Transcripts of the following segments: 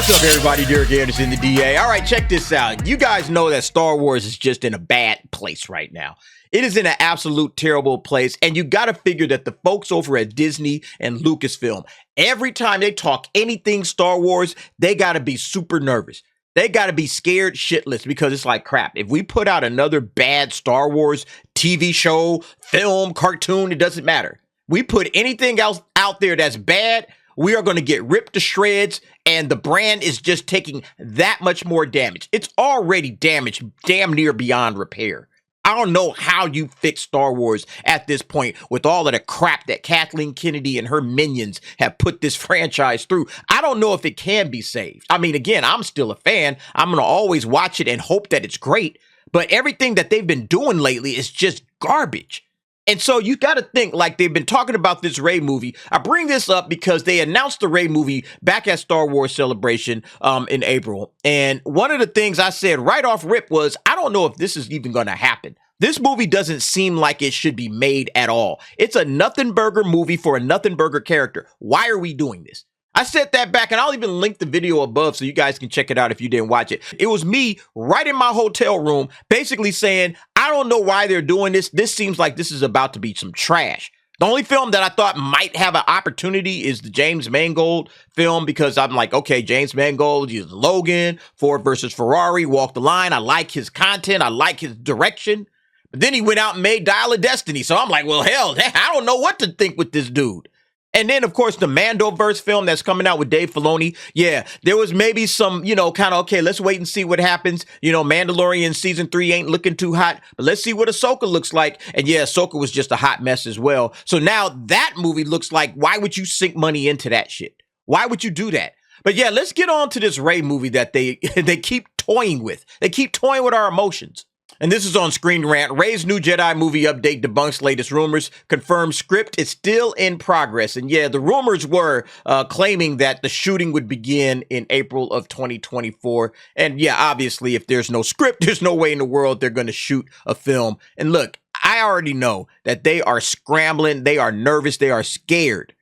What's up, everybody? Derek Anderson, the DA. All right, check this out. You guys know that Star Wars is just in a bad place right now. It is in an absolute terrible place, and you got to figure that the folks over at Disney and Lucasfilm, every time they talk anything Star Wars, they got to be super nervous. They got to be scared shitless because it's like, crap, if we put out another bad Star Wars TV show, film, cartoon, it doesn't matter. We put anything else out there that's bad, we are going to get ripped to shreds, and the brand is just taking that much more damage. It's already damaged damn near beyond repair. I don't know how you fix Star Wars at this point with all of the crap that Kathleen Kennedy and her minions have put this franchise through. I don't know if it can be saved. I mean, again, I'm still a fan. I'm going to always watch it and hope that it's great. But everything that they've been doing lately is just garbage. And so you got to think, like, they've been talking about this REY movie. I bring this up because they announced the REY movie back at Star Wars Celebration in April. And one of the things I said right off rip was, I don't know if this is even going to happen. This movie doesn't seem like it should be made at all. It's a nothing burger movie for a nothing burger character. Why are we doing this? I said that back, and I'll even link the video above so you guys can check it out if you didn't watch it. It was me right in my hotel room basically saying, I don't know why they're doing this. This seems like this is about to be some trash. The only film that I thought might have an opportunity is the James Mangold film, because I'm like, okay, James Mangold, he's Logan, Ford versus Ferrari, Walk the Line. I like his content. I like his direction. But then he went out and made Dial of Destiny. So I'm like, well, hell, I don't know what to think with this dude. And then, of course, the Mandoverse film that's coming out with Dave Filoni. Yeah, there was maybe some, kind of, okay, let's wait and see what happens. Mandalorian season 3 ain't looking too hot, but let's see what Ahsoka looks like. And yeah, Ahsoka was just a hot mess as well. So now that movie looks like, why would you sink money into that shit? Why would you do that? But yeah, let's get on to this REY movie that they keep toying with. They keep toying with our emotions. And this is on Screen Rant. REY's new Jedi movie update debunks latest rumors. Confirmed script is still in progress. And yeah, the rumors were claiming that the shooting would begin in April of 2024. And yeah, obviously, if there's no script, there's no way in the world they're going to shoot a film. And look, I already know that they are scrambling. They are nervous. They are scared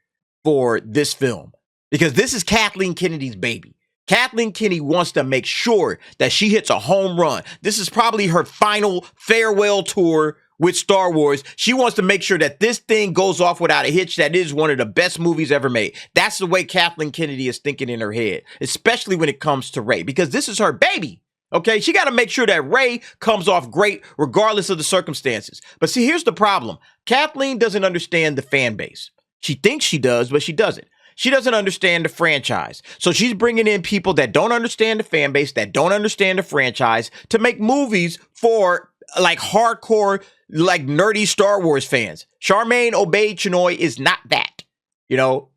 for this film because this is Kathleen Kennedy's baby. Kathleen Kennedy wants to make sure that she hits a home run. This is probably her final farewell tour with Star Wars. She wants to make sure that this thing goes off without a hitch. That is one of the best movies ever made. That's the way Kathleen Kennedy is thinking in her head, especially when it comes to REY, because this is her baby. Okay, she got to make sure that REY comes off great regardless of the circumstances. But see, here's the problem. Kathleen doesn't understand the fan base. She thinks she does, but she doesn't. She doesn't understand the franchise. So she's bringing in people that don't understand the fan base, that don't understand the franchise, to make movies for like hardcore, like nerdy Star Wars fans. Charmaine Obaid-Chinoy is not that,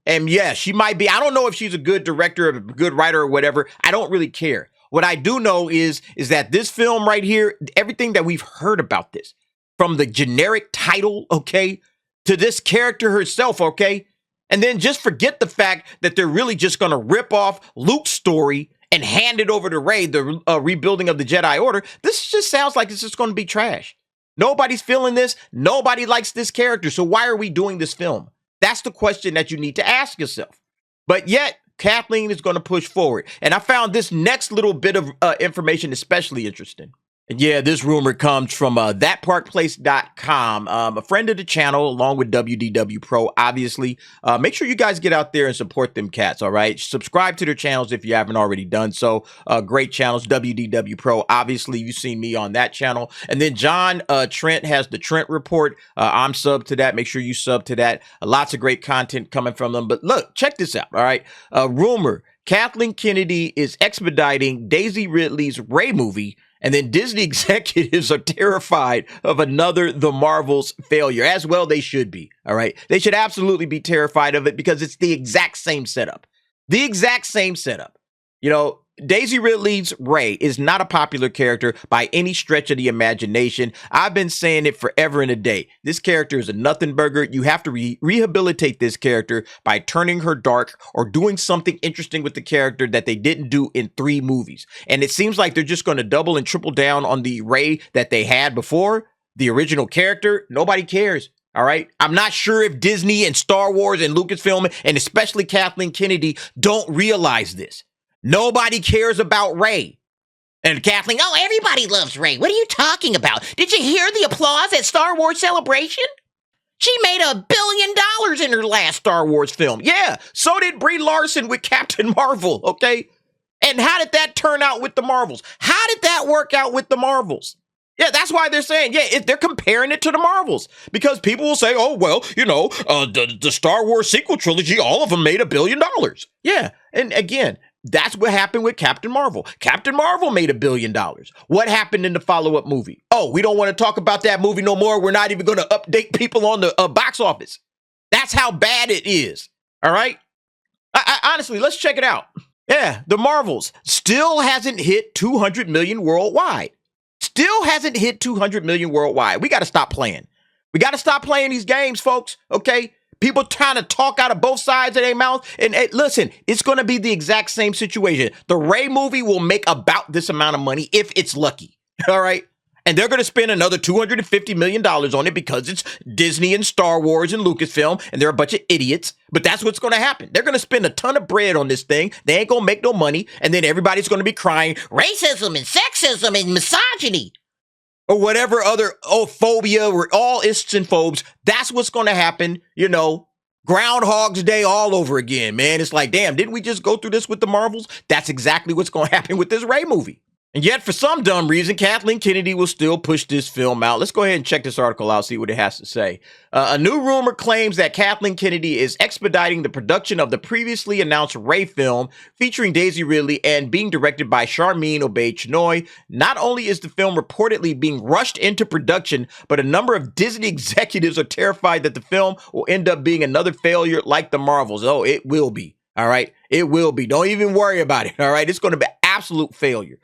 And yeah, she might be. I don't know if she's a good director or a good writer or whatever. I don't really care. What I do know is that this film right here, everything that we've heard about this, from the generic title, okay, to this character herself, okay, and then just forget the fact that they're really just going to rip off Luke's story and hand it over to REY, the rebuilding of the Jedi Order. This just sounds like it's just going to be trash. Nobody's feeling this. Nobody likes this character. So why are we doing this film? That's the question that you need to ask yourself. But yet, Kathleen is going to push forward. And I found this next little bit of information especially interesting. And yeah, this rumor comes from thatparkplace.com, a friend of the channel, along with WDW Pro, obviously. Make sure you guys get out there and support them cats, all right? Subscribe to their channels if you haven't already done so. Great channels, WDW Pro. Obviously, you've seen me on that channel. And then John Trent has the Trent Report. I'm sub to that. Make sure you sub to that. Lots of great content coming from them. But look, check this out, all right? Rumor, Kathleen Kennedy is expediting Daisy Ridley's REY movie. And then Disney executives are terrified of another The Marvels failure. As well, they should be, all right? They should absolutely be terrified of it because it's the exact same setup. The exact same setup. Daisy Ridley's REY is not a popular character by any stretch of the imagination. I've been saying it forever and a day. This character is a nothing burger. You have to rehabilitate this character by turning her dark or doing something interesting with the character that they didn't do in 3 movies. And it seems like they're just going to double and triple down on the REY that they had before, the original character. Nobody cares. All right. I'm not sure if Disney and Star Wars and Lucasfilm and especially Kathleen Kennedy don't realize this. Nobody cares about Rey. And Kathleen, oh, everybody loves Rey. What are you talking about? Did you hear the applause at Star Wars Celebration? She made $1 billion in her last Star Wars film. Yeah, so did Brie Larson with Captain Marvel, okay? And how did that turn out with the Marvels? How did that work out with the Marvels? Yeah, that's why they're saying, yeah, they're comparing it to the Marvels. Because people will say, oh, well, the Star Wars sequel trilogy, all of them made $1 billion. Yeah, and again, that's what happened with Captain Marvel. Captain Marvel made $1 billion. What happened in the follow-up movie? Oh, we don't want to talk about that movie no more. We're not even going to update people on the box office. That's how bad it is. All right? Honestly, let's check it out. Yeah, the Marvels still hasn't hit 200 million worldwide. Still hasn't hit 200 million worldwide. We got to stop playing. We got to stop playing these games, folks. Okay? People trying to talk out of both sides of their mouth. And listen, it's going to be the exact same situation. The Rey movie will make about this amount of money if it's lucky. All right? And they're going to spend another $250 million on it because it's Disney and Star Wars and Lucasfilm, and they're a bunch of idiots. But that's what's going to happen. They're going to spend a ton of bread on this thing. They ain't going to make no money. And then everybody's going to be crying, racism and sexism and misogyny. Or whatever other, phobia, we're all ists and phobes. That's what's going to happen, Groundhog's Day all over again, man. It's like, damn, didn't we just go through this with the Marvels? That's exactly what's going to happen with this Rey movie. And yet, for some dumb reason, Kathleen Kennedy will still push this film out. Let's go ahead and check this article out, see what it has to say. A new rumor claims that Kathleen Kennedy is expediting the production of the previously announced Rey film featuring Daisy Ridley and being directed by Charmin Obey-Chinoy. Not only is the film reportedly being rushed into production, but a number of Disney executives are terrified that the film will end up being another failure like the Marvels. Oh, it will be. All right? It will be. Don't even worry about it. All right? It's going to be an absolute failure.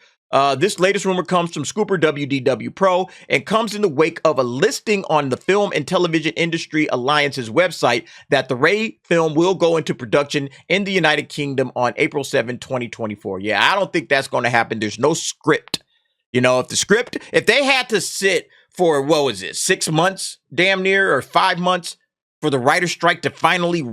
This latest rumor comes from Scooper WDW Pro and comes in the wake of a listing on the Film and Television Industry Alliance's website that the Rey film will go into production in the United Kingdom on April 7, 2024. Yeah, I don't think that's going to happen. There's no script. If they had to sit for, 6 months, damn near, or 5 months for the writer's strike to finally,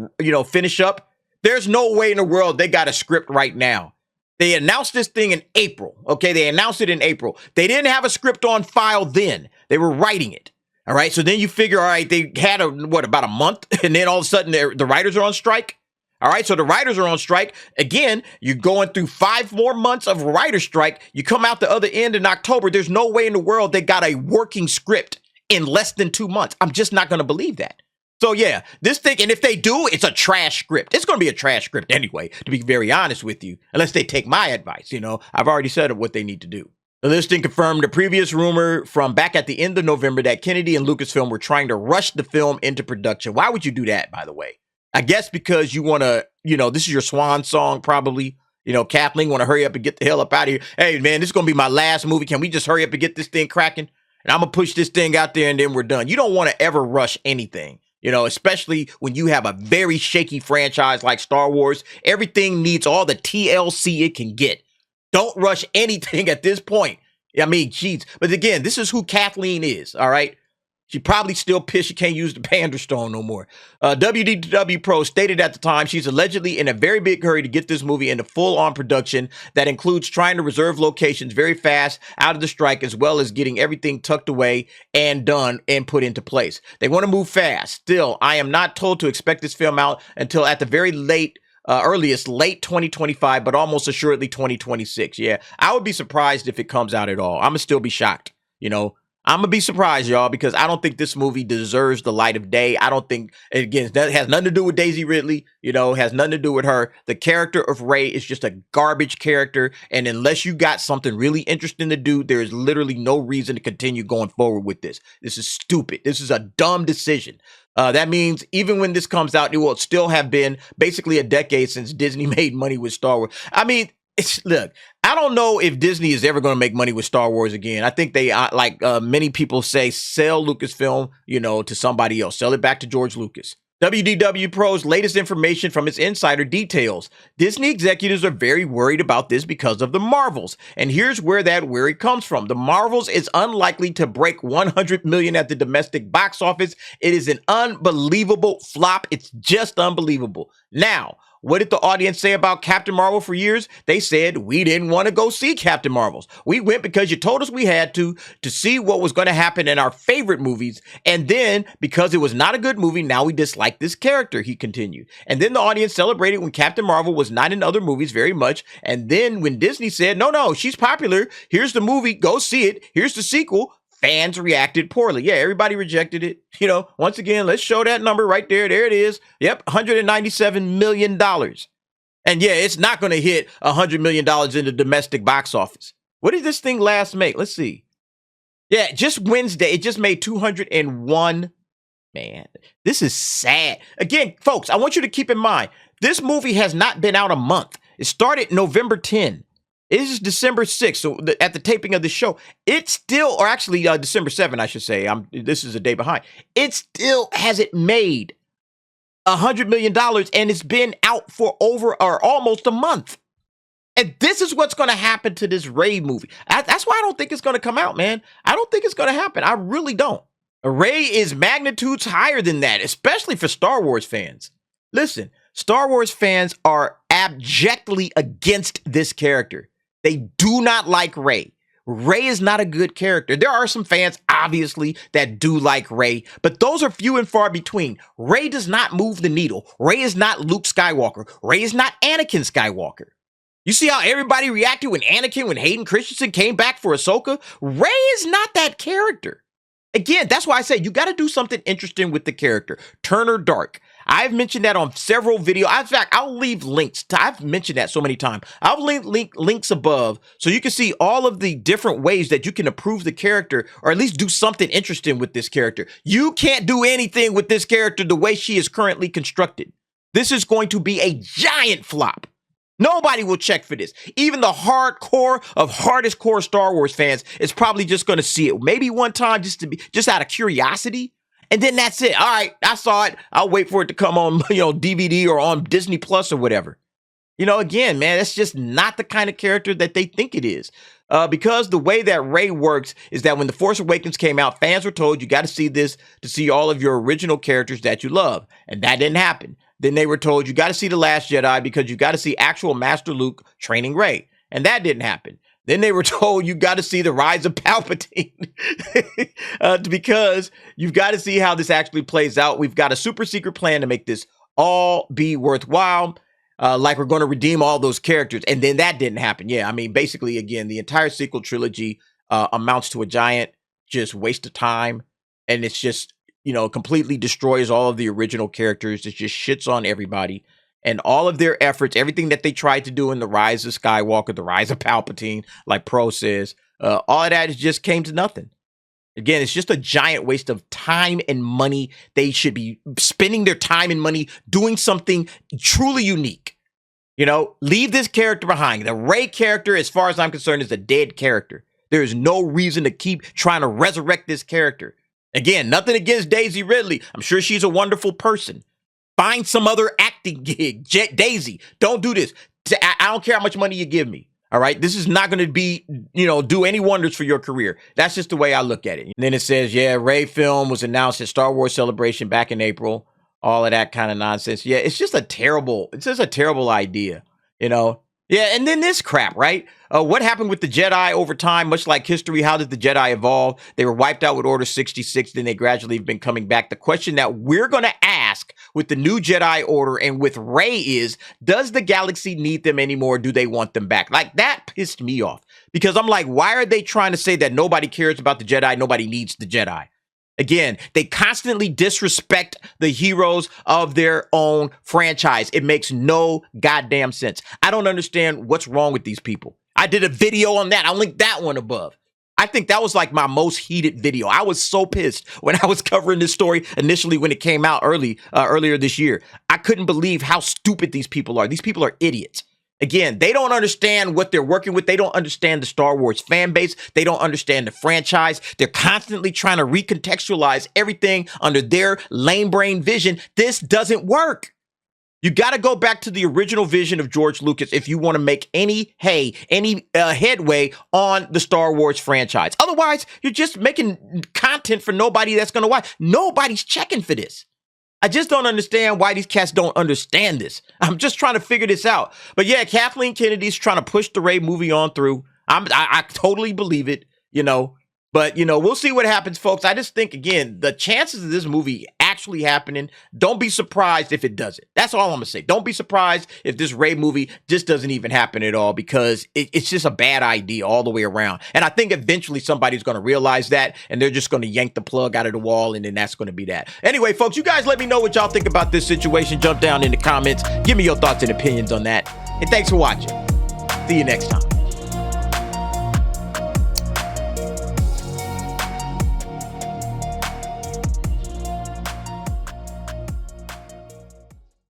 finish up, there's no way in the world they got a script right now. They announced this thing in April, okay? They announced it in April. They didn't have a script on file then. They were writing it, all right? So then you figure, all right, they had, about a month, and then all of a sudden the writers are on strike, all right? So the writers are on strike. Again, you're going through 5 more months of writer's strike. You come out the other end in October. There's no way in the world they got a working script in less than 2 months. I'm just not going to believe that. So yeah, this thing, and if they do, it's a trash script. It's going to be a trash script anyway, to be very honest with you, unless they take my advice. I've already said what they need to do. The listing confirmed a previous rumor from back at the end of November that Kennedy and Lucasfilm were trying to rush the film into production. Why would you do that, by the way? I guess because you want to, this is your swan song, probably. Kathleen want to hurry up and get the hell up out of here. Hey, man, this is going to be my last movie. Can we just hurry up and get this thing cracking? And I'm going to push this thing out there and then we're done. You don't want to ever rush anything. Especially when you have a very shaky franchise like Star Wars. Everything needs all the TLC it can get. Don't rush anything at this point. I mean, geez. But again, this is who Kathleen is, all right? She probably still pissed she can't use the Pander Stone no more. WDW Pro stated at the time she's allegedly in a very big hurry to get this movie into full-on production that includes trying to reserve locations very fast out of the strike, as well as getting everything tucked away and done and put into place. They want to move fast. Still, I am not told to expect this film out until at the very earliest, late 2025, but almost assuredly 2026. Yeah, I would be surprised if it comes out at all. I'm going to still be shocked, I'm going to be surprised, y'all, because I don't think this movie deserves the light of day. I don't think, again, that has nothing to do with Daisy Ridley, has nothing to do with her. The character of Rey is just a garbage character, and unless you got something really interesting to do, there is literally no reason to continue going forward with this. This is stupid. This is a dumb decision. That means even when this comes out, it will still have been basically a decade since Disney made money with Star Wars. I mean, look, I don't know if Disney is ever going to make money with Star Wars again. I think they, like many people say, sell Lucasfilm, to somebody else. Sell it back to George Lucas. WDW Pro's latest information from its insider details. Disney executives are very worried about this because of the Marvels. And here's where that worry comes from. The Marvels is unlikely to break 100 million at the domestic box office. It is an unbelievable flop. It's just unbelievable. Now, What did the audience say about Captain Marvel for years? They said, we didn't want to go see Captain Marvels. We went because you told us we had to see what was going to happen in our favorite movies. And then because it was not a good movie, now we dislike this character, he continued. And then the audience celebrated when Captain Marvel was not in other movies very much. And then when Disney said, no, she's popular. Here's the movie. Go see it. Here's the sequel. Fans reacted poorly. Yeah, everybody rejected it. You know, once again, let's show that number right there. There it is. Yep, $197 million. And yeah, it's not going to hit $100 million in the domestic box office. What did this thing last make? Let's see. Yeah, just Wednesday, it just made 201. Man, this is sad. Again, folks, I want you to keep in mind, this movie has not been out a month. It started November 10. It is December 6th, so at the taping of the show, it still, or actually December 7th, I should say. This is a day behind. It still hasn't made $100 million, and it's been out for over or almost a month. And this is what's going to happen to this REY movie. That's why I don't think it's going to come out, man. I don't think it's going to happen. I really don't. REY is magnitudes higher than that, especially for Star Wars fans. Listen, Star Wars fans are abjectly against this character. They do not like REY. REY is not a good character. There are some fans, obviously, that do like REY, but those are few and far between. REY does not move the needle. REY is not Luke Skywalker. REY is not Anakin Skywalker. You see how everybody reacted when Hayden Christensen came back for Ahsoka? REY is not that character. Again, that's why I say you got to do something interesting with the character. Turn her dark. I've mentioned that on several videos. In fact, I'll leave links. I've mentioned that so many times. I'll link links above so you can see all of the different ways that you can improve the character or at least do something interesting with this character. You can't do anything with this character the way she is currently constructed. This is going to be a giant flop. Nobody will check for this. Even the hardcore of hardest core Star Wars fans is probably just going to see it maybe one time just out of curiosity. And then that's it. All right, I saw it. I'll wait for it to come on, DVD or on Disney Plus or whatever. Again, man, that's just not the kind of character that they think it is. Because the way that REY works is that when The Force Awakens came out, fans were told you got to see this to see all of your original characters that you love. And that didn't happen. Then they were told you got to see The Last Jedi because you got to see actual Master Luke training REY. And that didn't happen. Then they were told you got to see The Rise of Palpatine because you've got to see how this actually plays out. We've got a super secret plan to make this all be worthwhile. Like we're going to redeem all those characters. And then that didn't happen. Yeah, I mean, basically, again, the entire sequel trilogy amounts to a giant just waste of time. And it's just, completely destroys all of the original characters. It just shits on everybody. And all of their efforts, everything that they tried to do in The Rise of Skywalker, The Rise of Palpatine, like Pro says, all of that just came to nothing. Again, it's just a giant waste of time and money. They should be spending their time and money doing something truly unique. Leave this character behind. The REY character, as far as I'm concerned, is a dead character. There is no reason to keep trying to resurrect this character. Again, nothing against Daisy Ridley. I'm sure she's a wonderful person. Find some other acting gig. Daisy, don't do this. I don't care how much money you give me. All right. This is not going to be, do any wonders for your career. That's just the way I look at it. And then it says, REY film was announced at Star Wars Celebration back in April. All of that kind of nonsense. Yeah, it's just a terrible idea, Yeah, and then this crap, right? What happened with the Jedi over time, much like history? How did the Jedi evolve? They were wiped out with Order 66, then they gradually have been coming back. The question that we're going to ask with the new Jedi Order and with REY is, does the galaxy need them anymore? Do they want them back? Like, that pissed me off. Because I'm like, why are they trying to say that nobody cares about the Jedi, nobody needs the Jedi? Again, they constantly disrespect the heroes of their own franchise. It makes no goddamn sense. I don't understand what's wrong with these people. I did a video on that. I'll link that one above. I think that was like my most heated video. I was so pissed when I was covering this story initially when it came out earlier this year. I couldn't believe how stupid these people are. These people are idiots. Again, they don't understand what they're working with. They don't understand the Star Wars fan base. They don't understand the franchise. They're constantly trying to recontextualize everything under their lame brain vision. This doesn't work. You got to go back to the original vision of George Lucas if you want to make any headway on the Star Wars franchise. Otherwise, you're just making content for nobody that's going to watch. Nobody's checking for this. I just don't understand why these cats don't understand this. I'm just trying to figure this out. But yeah, Kathleen Kennedy's trying to push the REY movie on through. I totally believe it, you know. But, you know, we'll see what happens, folks. I just think, again, the chances of this movie actually happening, don't be surprised if it doesn't. That's all I'm going to say. Don't be surprised if this REY movie just doesn't even happen at all, because it's just a bad idea all the way around. And I think eventually somebody's going to realize that, and they're just going to yank the plug out of the wall, and then that's going to be that. Anyway, folks, you guys let me know what y'all think about this situation. Jump down in the comments. Give me your thoughts and opinions on that. And thanks for watching. See you next time.